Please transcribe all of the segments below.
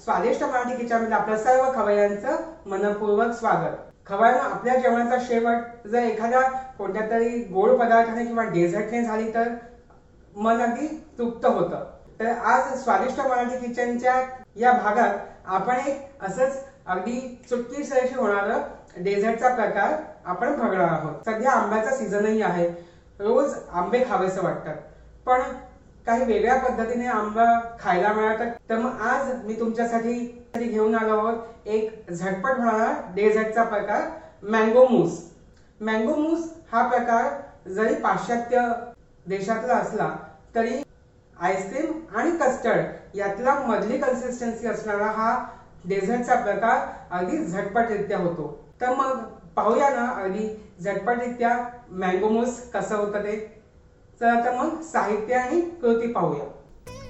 स्वादिष्ट मराठी किचनमध्ये आपल्या सर्व खवय्यांचं मनपूर्वक स्वागत। खवय्यांनो, आपल्या जेवणाचा शेवट जर एखाद्या कोणत्या तरी गोड पदार्थाने किंवा डेझर्टने झाली तर मन अगदी तृप्त होतं। तर आज स्वादिष्ट मराठी किचनच्या या भागात आपण एक असंच अगदी चुटकीसरशी होणारं डेझर्टचा प्रकार आपण बघणार आहोत। सध्या आंब्याचा सीझनही आहे, रोज आंबे खावेसे वाटतात, पण काही वेगळ्या पद्धतीने आंबा खायला मिळतात। तर मग आज मी तुमच्यासाठी घेऊन आलो आहोत एक झटपट होणारा डेझर्टचा प्रकार, मँगो मूस। मँगो मूस हा प्रकार जरी पाश्चात्य देशातला असला तरी आईस्क्रीम आणि कस्टर्ड यातला मधली कन्सिस्टन्सी असणारा हा डेझर्टचा प्रकार अगदी झटपटरित्या होतो। तर मग पाहूया ना अगदी झटपटरित्या मँगो मूस कसं होतं ते। चला तर मग साहित्य आणि कृती पाहूया।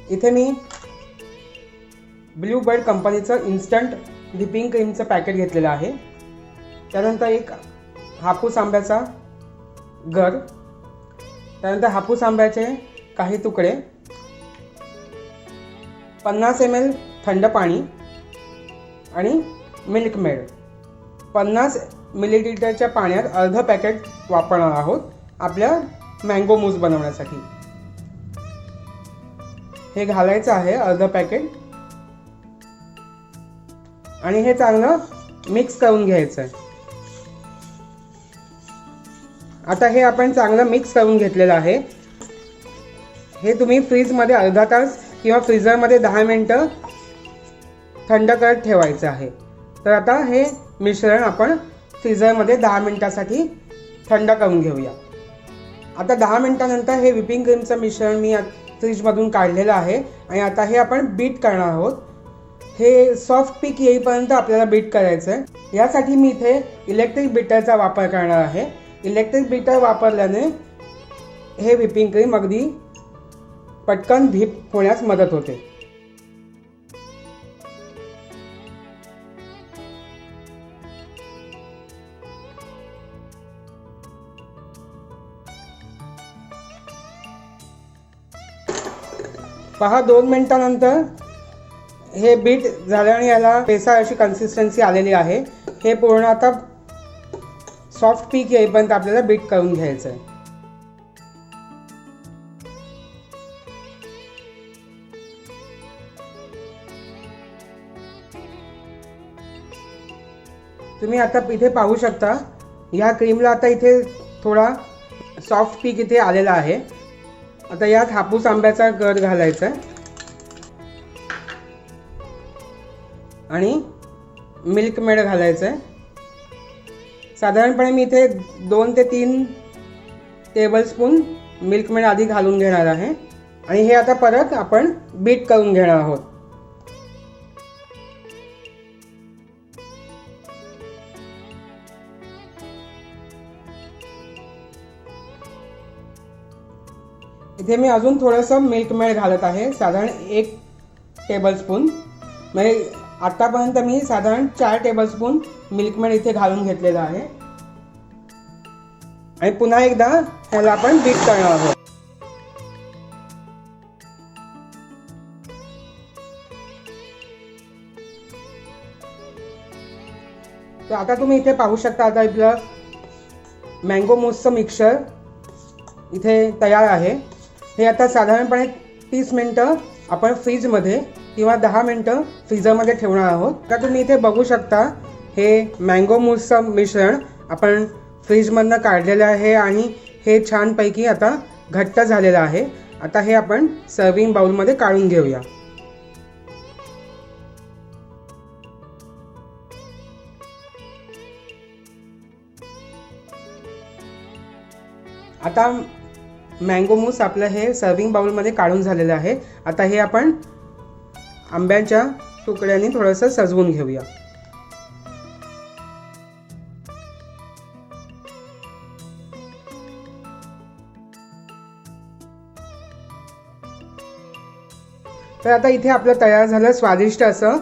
इथे मी ब्लू बर्ड कंपनीचं इन्स्टंट व्हिपिंग क्रीमचं पॅकेट घेतलेलं आहे। त्यानंतर एक हापूस आंब्याचा गर, त्यानंतर हापूस आंब्याचे काही तुकडे, 50 ml थंड पाणी आणि मिल्क मेड। 50 मिलीलिटरच्या पाण्यात अर्ध पॅकेट वापरणार आहोत आपल्या मँगो मूस बनवण्यासाठी। हे घालायचं आहे अर्ध पॅकेट आणि हे चांगलं मिक्स करून घ्यायचं आहे। आता हे आपण चांगलं मिक्स करून घेतलेलं आहे। हे तुम्ही फ्रीजमध्ये अर्धा तास किंवा फ्रीजरमध्ये 10 मिनिटं थंड करत ठेवायचं आहे। तर आता हे मिश्रण आपण फ्रीजरमध्ये 10 मिनिटासाठी थंड करून घेऊया। आता 10 मिनिटानंतर हे व्हिपिंग क्रीमचं मिश्रण मी फ्रीजमधून काढलेलं आहे आणि आता हे आपण बीट करणार आहोत। हे सॉफ्ट पीक येईपर्यंत आपल्याला बीट करायचं आहे। यासाठी मी इथे इलेक्ट्रिक बीटरचा वापर करणार आहे। इलेक्ट्रिक बीटर वापरल्याने हे व्हिपिंग क्रीम अगदी पटकन व्हिप होण्यास मदत होते। पहा 2 मिनिटांनंतर हे बीट झालं आणि याला पेसा अशी कन्सिस्टन्सी आलेली आहे। हे पूर्ण आता सॉफ्ट पीक येईपर्यंत आपल्याला बीट करून घ्यायचं आहे। तुम्ही आता इथे पाहू शकता, या क्रीमला आता इथे थोडा सॉफ्ट पीक इथे आलेला आहे। आता यात हापूस आंब्याचा गर घालायचा आहे आणि मिल्क मेड घालायचं आहे। साधारणपणे मी इथे 2 ते 3 टेबलस्पून मिल्क मेड आधी घालून घेणार आहे आणि हे आता परत आपण बीट करून घेणार आहोत। इथे मी अजून थोडंसं मिल्क मेड घालत आहे, साधारण 1 टेबलस्पून। म्हणजे आतापर्यंत मी साधारण 4 टेबलस्पून मिल्क मेड इथे घालून घेतलेलं आहे आणि पुन्हा एकदा ह्याला आपण बीट करणार आहोत। तर आता तुम्ही इथे पाहू शकता, आता आपलं मँगो मूसचं मिक्सचर इथे तयार आहे। हे आता साधारणपणे 30 मिनिटं आपण फ्रीजमध्ये किंवा 10 मिनिटं फ्रीजरमध्ये ठेवणार आहोत। आता तुम्ही इथे बघू शकता, हे मँगो मूसचं मिश्रण आपण फ्रीजमधनं काढलेलं आहे आणि हे छानपैकी आता घट्ट झालेलं आहे। आता हे आपण सर्विंग बाउलमध्ये काढून घेऊया। आता मँगो मूस आपलं हे सर्विंग बाउलमध्ये काढून झालेलं आहे। आता हे आपण आंब्याच्या तुकड्यांनी थोडंसं सजवून घेऊया। तर आता इथे आपलं तयार झालं स्वादिष्ट असं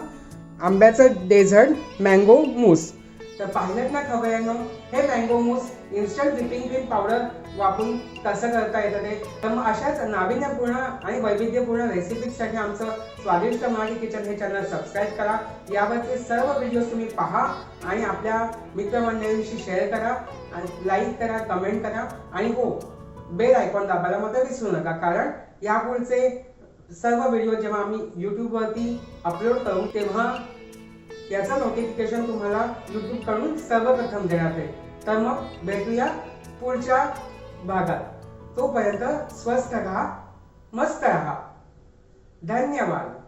आंब्याचं डेझर्ट मँगो मूस। तर पाहिलं ना खवय्यांनो, हे मँगो मूस इन्स्टंट व्हिपिंग क्रीम पावडर वापरून कसं करता येतं ते. तर मग अशाच नाविन्यपूर्ण आणि वैविध्यपूर्ण रेसिपीजसाठी आमचं स्वादिष्ट मराठी किचन हे चॅनल सबस्क्राईब करा. यावरचे सर्व व्हिडिओज तुम्ही पहा आणि आपल्या मित्रमंडळींशी शेअर करा, लाईक करा, कमेंट करा आणि हो, बेल आयकॉन दाबायला मात्र विसरू नका, कारण यापुढचे सर्व व्हिडिओ जेव्हा आम्ही YouTube वरती अपलोड करू तेव्हा याचं नोटिफिकेशन तुम्हाला YouTube कडून सर्वप्रथम देण्यात येईल. तर मग भेटूया पुढच्या भागात. तोपर्यंत स्वस्थ राहा, मस्त राहा. धन्यवाद.